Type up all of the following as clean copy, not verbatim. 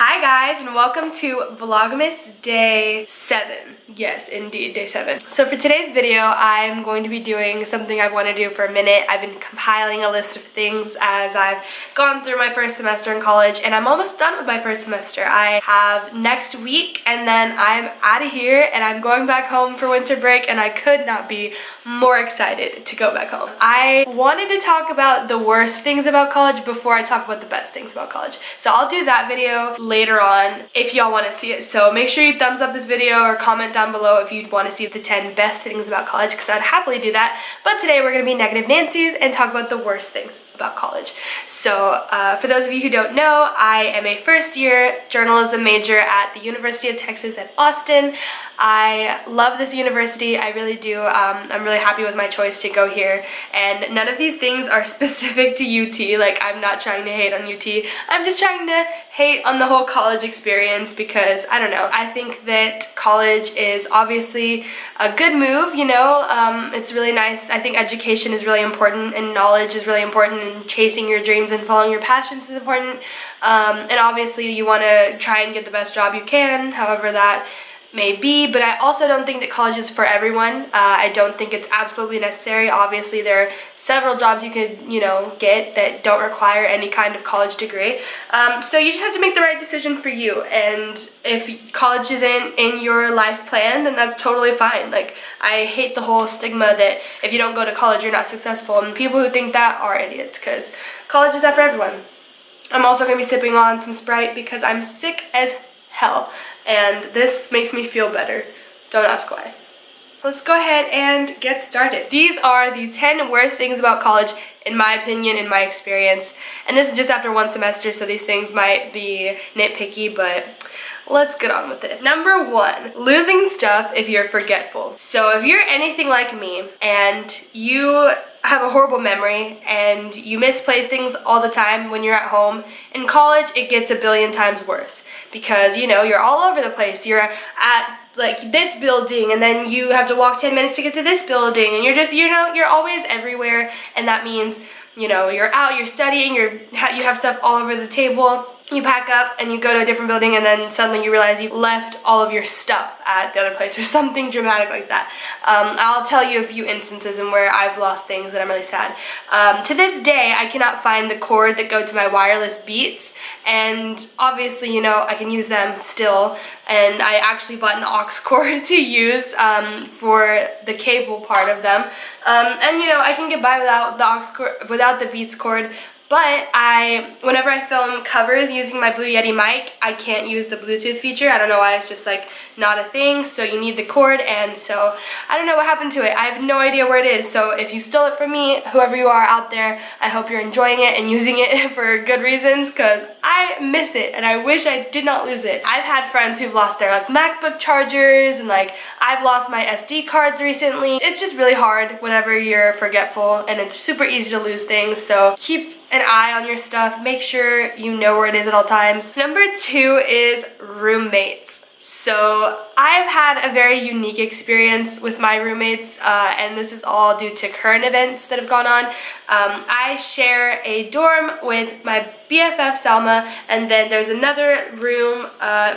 Hi guys, and welcome to Vlogmas Day 7. Yes, indeed, Day 7. So for today's video, I'm going to be doing something I've wanted to do for a minute. I've been compiling a list of things as I've gone through my first semester in college, and I'm almost done with my first semester. I have next week, and then I'm out of here, and I'm going back home for winter break, and I could not be more excited to go back home. I wanted to talk about the worst things about college before I talk about the best things about college. So I'll do that video later on if y'all want to see it. So make sure you thumbs up this video or comment down below if you'd want to see the 10 best things about college, because I'd happily do that. But today we're going to be Negative Nancy's and talk about the worst things about college. So for those of you who don't know, I am a first year journalism major at the University of Texas at Austin. I love this university, I really do. I'm really happy with my choice to go here, and none of these things are specific to UT. Like, I'm not trying to hate on UT, I'm just trying to hate on the whole college experience because, I don't know, I think that college is obviously a good move, you know. It's really nice. I think education is really important, and knowledge is really important, and chasing your dreams and following your passions is important. And obviously you want to try and get the best job you can, however that may be, but I also don't think that college is for everyone. I don't think it's absolutely necessary. Obviously there are several jobs you could, get that don't require any kind of college degree. So you just have to make the right decision for you, and if college isn't in your life plan, then that's totally fine. Like, I hate the whole stigma that if you don't go to college you're not successful, and people who think that are idiots, because college is not for everyone. I'm also going to be sipping on some Sprite because I'm sick as hell, and this makes me feel better. Don't ask why. Let's go ahead and get started. These are the 10 worst things about college, in my opinion, in my experience. And this is just after one semester, so these things might be nitpicky, but let's get on with it. Number 1, losing stuff if you're forgetful. So if you're anything like me and you have a horrible memory and you misplace things all the time when you're at home, in college it gets a billion times worse, because you're all over the place. You're at like this building, and then you have to walk 10 minutes to get to this building, and you're just you're always everywhere, and that means you're out, you're studying, you have stuff all over the table. You pack up and you go to a different building, and then suddenly you realize you've left all of your stuff at the other place, or something dramatic like that. I'll tell you a few instances in where I've lost things and I'm really sad. To this day, I cannot find the cord that go to my wireless Beats, and obviously, I can use them still, and I actually bought an aux cord to use for the cable part of them. And I can get by without the aux cord, without the Beats cord. But whenever I film covers using my Blue Yeti mic, I can't use the Bluetooth feature. I don't know why, it's just like not a thing, so you need the cord, and so I don't know what happened to it. I have no idea where it is, so if you stole it from me, whoever you are out there, I hope you're enjoying it and using it for good reasons, because I miss it, and I wish I did not lose it. I've had friends who've lost their MacBook chargers, and I've lost my SD cards recently. It's just really hard whenever you're forgetful, and it's super easy to lose things, so keep an eye on your stuff. Make sure you know where it is at all times. Number 2 is roommates. So I've had a very unique experience with my roommates, and this is all due to current events that have gone on. I share a dorm with my BFF Salma, and then there's another room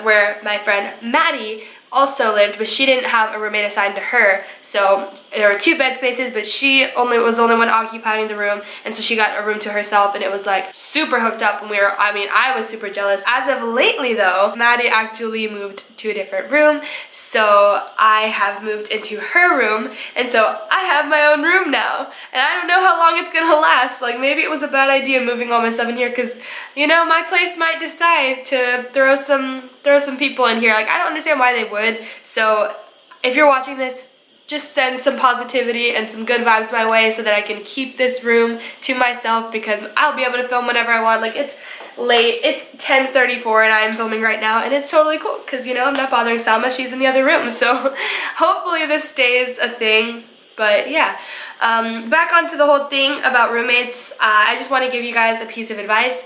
where my friend Maddie also lived, but she didn't have a roommate assigned to her, so there were 2 bed spaces, but she was the only one occupying the room, and so she got a room to herself, and it was like super hooked up, and I was super jealous. As of lately though, Maddie actually moved to a different room, so I have moved into her room, and so I have my own room now, and I don't know how long it's gonna last. Like, maybe it was a bad idea moving all my stuff in here, because my place might decide to throw some people in here. Like, I don't understand why they would. So if you're watching this, just send some positivity and some good vibes my way so that I can keep this room to myself, because I'll be able to film whenever I want. Like, it's late, it's 10:34 and I'm filming right now, and it's totally cool because I'm not bothering Salma, she's in the other room, so hopefully this stays a thing. But yeah, back onto the whole thing about roommates. I just want to give you guys a piece of advice.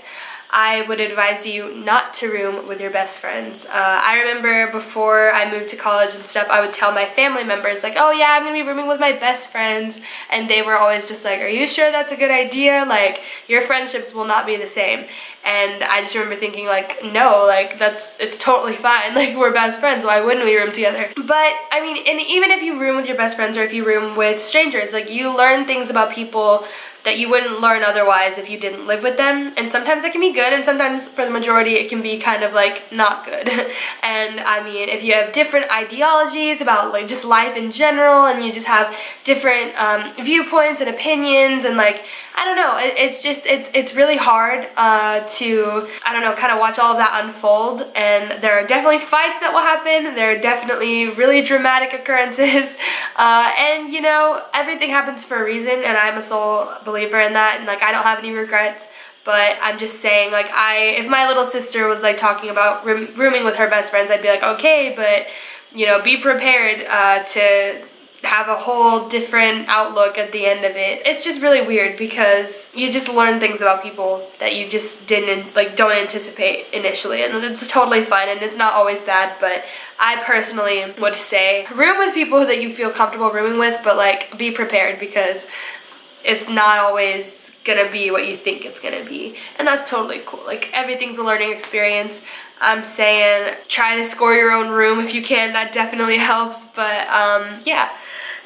I would advise you not to room with your best friends. I remember before I moved to college and stuff, I would tell my family members like, oh yeah, I'm gonna be rooming with my best friends, and they were always just like, are you sure that's a good idea? Like, your friendships will not be the same. And I just remember thinking like, no, like it's totally fine. Like, we're best friends, why wouldn't we room together? But I mean, and even if you room with your best friends or if you room with strangers, like, you learn things about people that you wouldn't learn otherwise if you didn't live with them. And sometimes it can be good, and sometimes for the majority it can be kind of like not good. And I mean, if you have different ideologies about like just life in general, and you just have different viewpoints and opinions, and like, I don't know, it's really hard to, I don't know, kind of watch all of that unfold. And there are definitely fights that will happen, there are definitely really dramatic occurrences, and you know, everything happens for a reason, and I'm a sole believer in that, and like, I don't have any regrets. But I'm just saying, like, if my little sister was like talking about rooming with her best friends, I'd be like, okay, but you know, be prepared to have a whole different outlook at the end of it. It's just really weird because you just learn things about people that you just don't anticipate initially, and it's totally fine, and it's not always bad. But I personally would say room with people that you feel comfortable rooming with, but like, be prepared, because it's not always gonna be what you think it's gonna be, and that's totally cool. Like, everything's a learning experience. I'm saying try to score your own room if you can, that definitely helps. But yeah,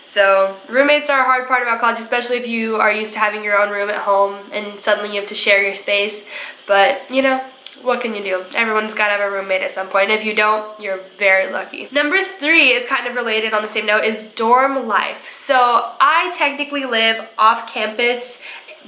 so roommates are a hard part about college, especially if you are used to having your own room at home and suddenly you have to share your space. But you know, what can you do? Everyone's got to have a roommate at some point. If you don't, you're very lucky. Number 3 is kind of related on the same note, is dorm life. So I technically live off campus,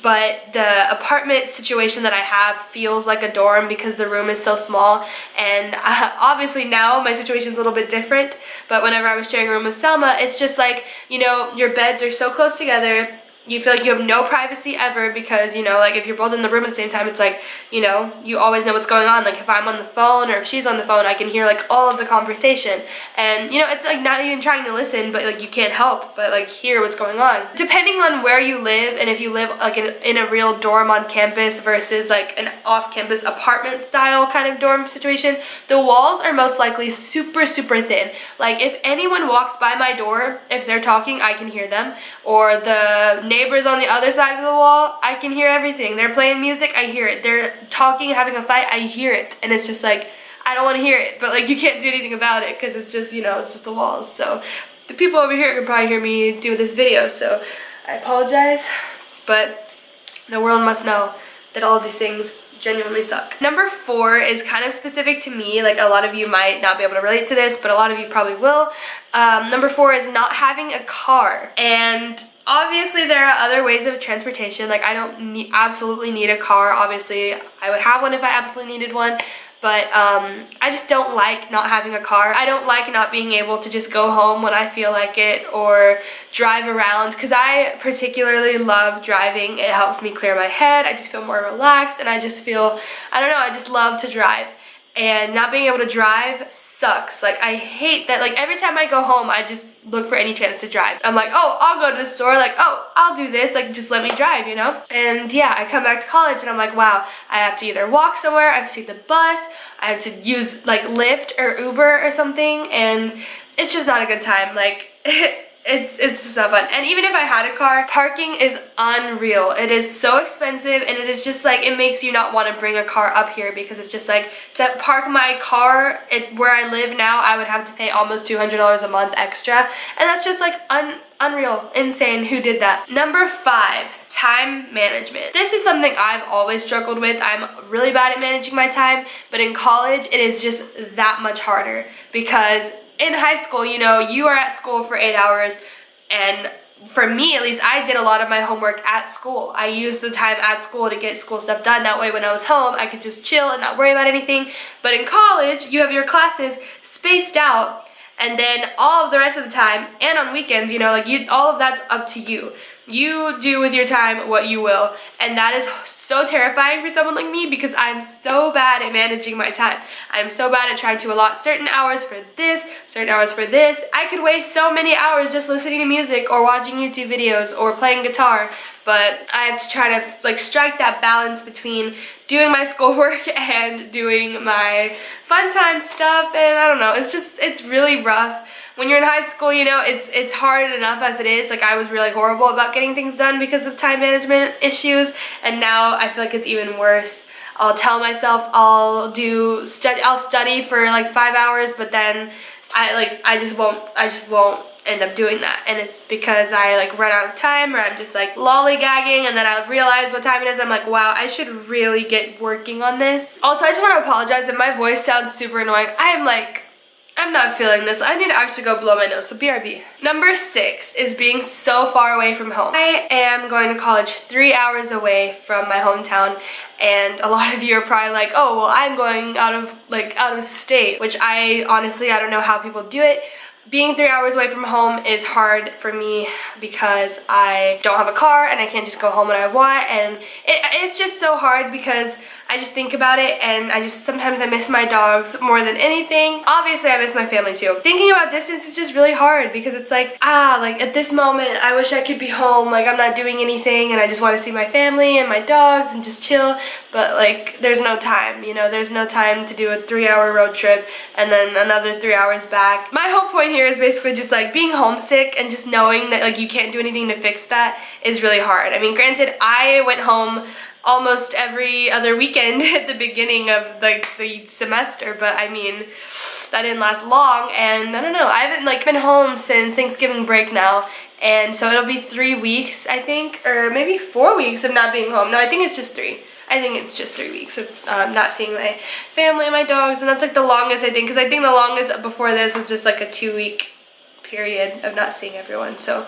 but the apartment situation that I have feels like a dorm because the room is so small. And obviously now my situation's a little bit different, but whenever I was sharing a room with Selma, it's just like, you know, your beds are so close together. You feel like you have no privacy ever, because, you know, like, if you're both in the room at the same time, it's like, you know, you always know what's going on. Like, if I'm on the phone or if she's on the phone, I can hear like all of the conversation. And you know, it's like not even trying to listen, but like, you can't help but like hear what's going on. Depending on where you live, and if you live like in a real dorm on campus versus like an off-campus apartment style kind of dorm situation, the walls are most likely super thin. Like, if anyone walks by my door, if they're talking, I can hear them, or the neighbors on the other side of the wall, I can hear everything. They're playing music, I hear it. They're talking, having a fight, I hear it. And it's just like, I don't want to hear it, but like, you can't do anything about it because it's just, you know, it's just the walls. So the people over here can probably hear me do this video, so I apologize, but the world must know that all of these things genuinely suck. Number 4 is kind of specific to me. Like, a lot of you might not be able to relate to this, but a lot of you probably will. Number 4 is not having a car. And obviously there are other ways of transportation. Like, I don't absolutely need a car. Obviously I would have one if I absolutely needed one, but I just don't like not having a car. I don't like not being able to just go home when I feel like it, or drive around, because I particularly love driving. It helps me clear my head. I just feel more relaxed, and I just feel, I don't know, I just love to drive. And not being able to drive sucks. Like, I hate that. Like, every time I go home, I just look for any chance to drive. I'm like, oh, I'll go to the store. Like, oh, I'll do this. Like, just let me drive, you know? And yeah, I come back to college and I'm like, wow, I have to either walk somewhere, I have to take the bus, I have to use like Lyft or Uber or something, and it's just not a good time. Like, it's just not fun. And even if I had a car, parking is unreal. It is so expensive, and it is just like, it makes you not want to bring a car up here, because it's just like, to park my car where I live now, I would have to pay almost $200 a month extra, and that's just like unreal, insane. Who did that? Number 5, time management. This is something I've always struggled with. I'm really bad at managing my time, but in college it is just that much harder, because in high school, you know, you are at school for 8 hours, and for me at least, I did a lot of my homework at school. I used the time at school to get school stuff done. That way when I was home, I could just chill and not worry about anything. But in college, you have your classes spaced out, and then all of the rest of the time, and on weekends, all of that's up to you. You do with your time what you will, and that is so terrifying for someone like me because I'm so bad at managing my time. I'm so bad at trying to allot certain hours for this, certain hours for this. I could waste so many hours just listening to music or watching YouTube videos or playing guitar, but I have to try to like strike that balance between doing my schoolwork and doing my fun time stuff, and I don't know, it's really rough. When you're in high school, you know, it's hard enough as it is. Like, I was really horrible about getting things done because of time management issues, and now I feel like it's even worse. I'll tell myself I'll study for like 5 hours, but then I just won't end up doing that, and it's because I like run out of time, or I'm just like lollygagging, and then I realize what time it is. I'm like, wow, I should really get working on this. Also, I just want to apologize if my voice sounds super annoying. I'm not feeling this. I need to actually go blow my nose, so BRB. Number 6 is being so far away from home. I am going to college 3 hours away from my hometown, and a lot of you are probably like, oh, well, I'm going out of state, which I don't know how people do it. Being 3 hours away from home is hard for me because I don't have a car and I can't just go home when I want, and it's just so hard because I just think about it, and sometimes I miss my dogs more than anything. Obviously, I miss my family too. Thinking about distance is just really hard because it's like, like at this moment, I wish I could be home, like I'm not doing anything and I just want to see my family and my dogs and just chill, but like there's no time, you know, there's no time to do a 3-hour road trip and then another 3 hours back. My whole point here is basically just like being homesick, and just knowing that like you can't do anything to fix that is really hard. I mean, granted, I went home almost every other weekend at the beginning of like the semester, but I mean, that didn't last long, and I don't know, I haven't like been home since Thanksgiving break now, and so it'll be 3 weeks, I think, or maybe 4 weeks of not being home. No, I think it's just 3. I think it's just 3 weeks of not seeing my family and my dogs, and that's like the longest, I think, because I think the longest before this was just like a 2-week period of not seeing everyone. So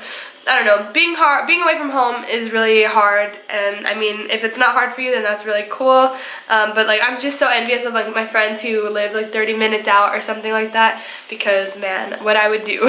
I don't know, being away from home is really hard, and I mean, if it's not hard for you, then that's really cool, but like I'm just so envious of like my friends who live like 30 minutes out or something like that, because man, what I would do.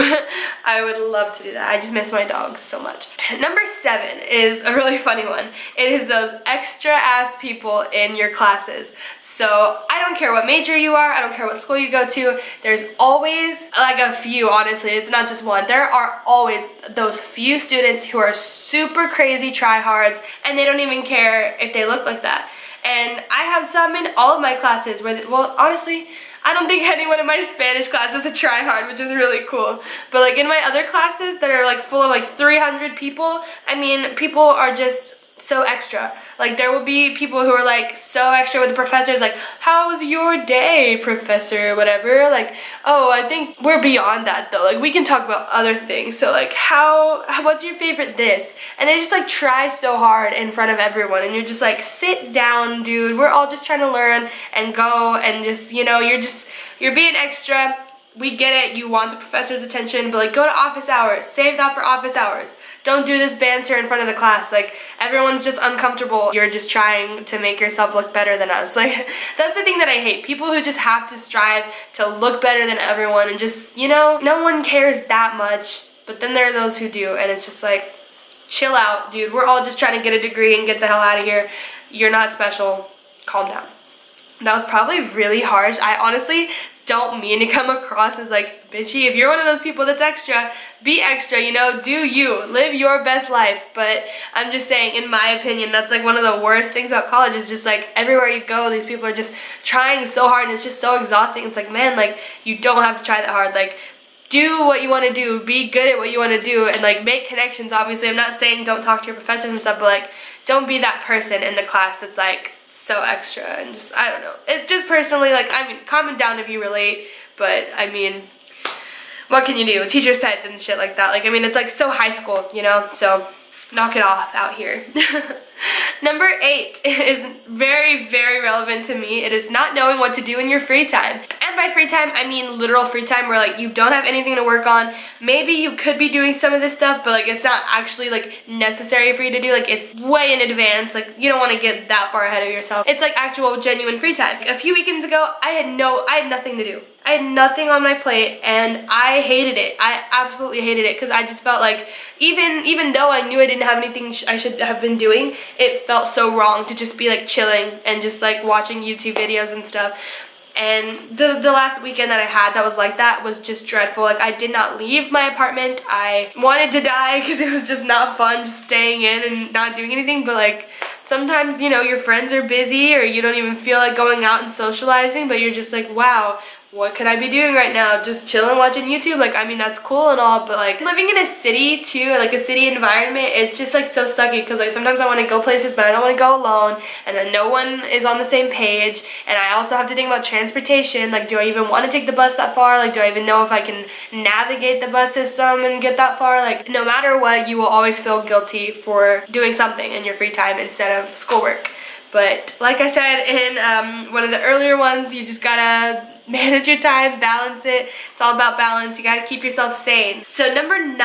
I would love to do that. I just miss my dogs so much. Number 7 is a really funny one. It is those extra ass people in your classes. So I don't care what major you are, I don't care what school you go to, there's always like a few, honestly, it's not just one. There are always those few students who are super crazy tryhards, and they don't even care if they look like that. And I have some in all of my classes where, well, honestly, I don't think anyone in my Spanish class is a tryhard, which is really cool. But like in my other classes that are like full of like 300 people, I mean, people are just so extra. Like there will be people who are like so extra with the professors, like, how was your day, professor, whatever. Like, oh, I think we're beyond that though. Like we can talk about other things. So like, what's your favorite this? And they just like try so hard in front of everyone, and you're just like, sit down, dude. We're all just trying to learn and go, and just, you know, you're being extra. We get it, you want the professor's attention, but like go to office hours, save that for office hours. Don't do this banter in front of the class. Like, everyone's just uncomfortable. You're just trying to make yourself look better than us. Like, that's the thing that I hate. People who just have to strive to look better than everyone, and just, you know, no one cares that much, but then there are those who do, and it's just like, chill out, dude. We're all just trying to get a degree and get the hell out of here. You're not special. Calm down. That was probably really harsh. I honestly don't mean to come across as like bitchy. If you're one of those people that's extra, be extra, you know, do you, live your best life. But I'm just saying, in my opinion, that's like one of the worst things about college, is just like everywhere you go, these people are just trying so hard, and it's just so exhausting. It's like, man, like you don't have to try that hard. Like, do what you want to do, be good at what you want to do, and like make connections. Obviously, I'm not saying don't talk to your professors and stuff, but like don't be that person in the class that's like so extra, and just, I don't know. It just personally, like, I mean, comment down if you relate, but I mean, what can you do? Teachers' pets and shit like that. Like, I mean, it's like so high school, you know? So knock it off out here. Number 8 is very, very relevant to me. It is not knowing what to do in your free time. And by free time, I mean literal free time where like you don't have anything to work on. Maybe you could be doing some of this stuff, but like it's not actually like necessary for you to do. Like it's way in advance. Like you don't want to get that far ahead of yourself. It's like actual genuine free time. A few weekends ago, I had nothing to do. I had nothing on my plate and I hated it. I absolutely hated it because I just felt like even though I knew I didn't have anything I should have been doing, it felt so wrong to just be like chilling and just like watching YouTube videos and stuff. And the last weekend that I had that was like that was just dreadful. Like I did not leave my apartment. I wanted to die because it was just not fun just staying in and not doing anything. But like sometimes, you know, your friends are busy or you don't even feel like going out and socializing, but you're just like, wow, what could I be doing right now? Just chilling, watching YouTube. Like, I mean, that's cool and all, but like living in a city too, like a city environment, it's just like so sucky because like sometimes I want to go places, but I don't want to go alone, and then no one is on the same page, and I also have to think about transportation. Like, do I even want to take the bus that far? Like, do I even know if I can navigate the bus system and get that far? Like, no matter what, you will always feel guilty for doing something in your free time instead of schoolwork. But like I said in one of the earlier ones, you just gotta manage your time, balance it. It's all about balance. You gotta keep yourself sane. So number 9,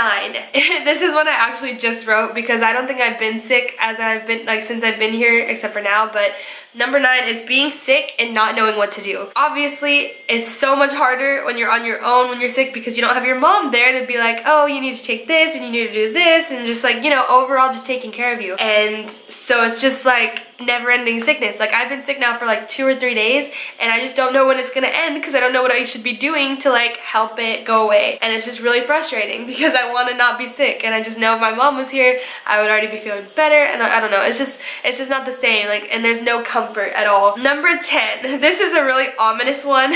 this is one I actually just wrote because I don't think I've been sick as I've been like since I've been here except for now, but number 9 is being sick and not knowing what to do. Obviously, it's so much harder when you're on your own when you're sick because you don't have your mom there to be like, oh, you need to take this and you need to do this, and just like, you know, overall just taking care of you. And so it's just like never-ending sickness. Like I've been sick now for like 2 or 3 days and I just don't know when it's gonna end because I don't know what I should be doing to like help it go away. And it's just really frustrating because I want to not be sick, and I just know if my mom was here, I would already be feeling better, and I don't know, it's just not the same. Like, and there's no comfort at all. Number 10, this is a really ominous one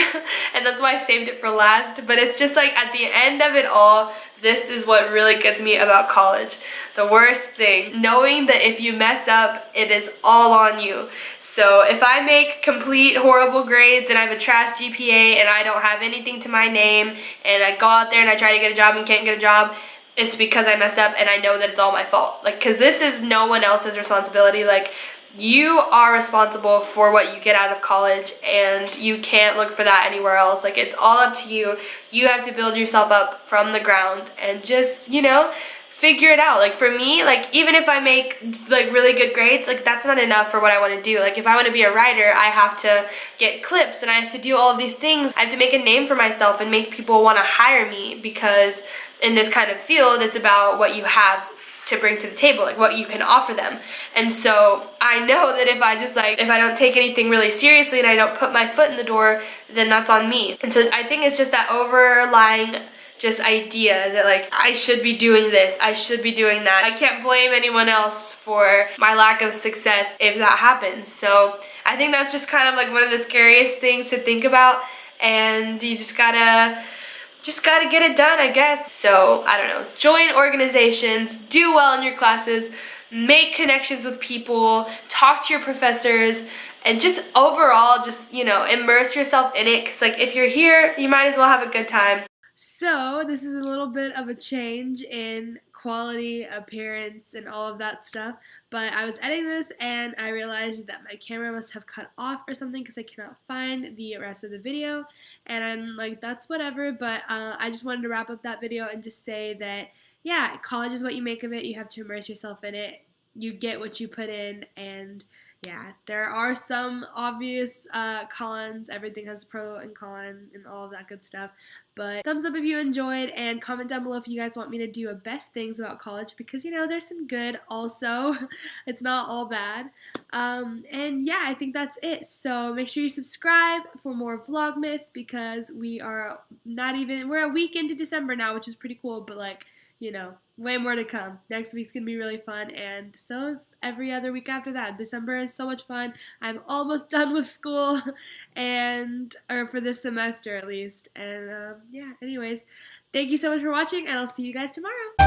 and that's why I saved it for last, but it's just like at the end of it all, this is what really gets me about college. The worst thing, knowing that if you mess up, it is all on you. So if I make complete horrible grades and I have a trash GPA and I don't have anything to my name and I go out there and I try to get a job and can't get a job, it's because I messed up and I know that it's all my fault. Like, because this is no one else's responsibility. Like, you are responsible for what you get out of college and you can't look for that anywhere else. Like, it's all up to you. You have to build yourself up from the ground and just, you know, figure it out. Like for me, like even if I make like really good grades, like that's not enough for what I want to do. Like if I want to be a writer, I have to get clips and I have to do all of these things. I have to make a name for myself and make people want to hire me, because in this kind of field, it's about what you have to bring to the table, like what you can offer them. And so I know that if I just like, if I don't take anything really seriously and I don't put my foot in the door, then that's on me. And so I think it's just that overlying just idea that like I should be doing this, I should be doing that. I can't blame anyone else for my lack of success if that happens. So I think that's just kind of like one of the scariest things to think about, and you just gotta get it done, I guess. So I don't know, join organizations, do well in your classes, make connections with people, talk to your professors, and just overall just, you know, immerse yourself in it, because like if you're here, you might as well have a good time. So this is a little bit of a change in quality, appearance, and all of that stuff, but I was editing this and I realized that my camera must have cut off or something because I cannot find the rest of the video, and I'm like, that's whatever. But I just wanted to wrap up that video and just say that, yeah, college is what you make of it. You have to immerse yourself in it. You get what you put in, and yeah, there are some obvious cons. Everything has pro and con and all of that good stuff. But thumbs up if you enjoyed, and comment down below if you guys want me to do a best things about college, because, you know, there's some good also. It's not all bad. And yeah, I think that's it. So make sure you subscribe for more Vlogmas, because we're a week into December now, which is pretty cool, but like, you know, way more to come. Next week's gonna be really fun, and so is every other week after that. December is so much fun. I'm almost done with school, or for this semester at least. And yeah, anyways, thank you so much for watching, and I'll see you guys tomorrow.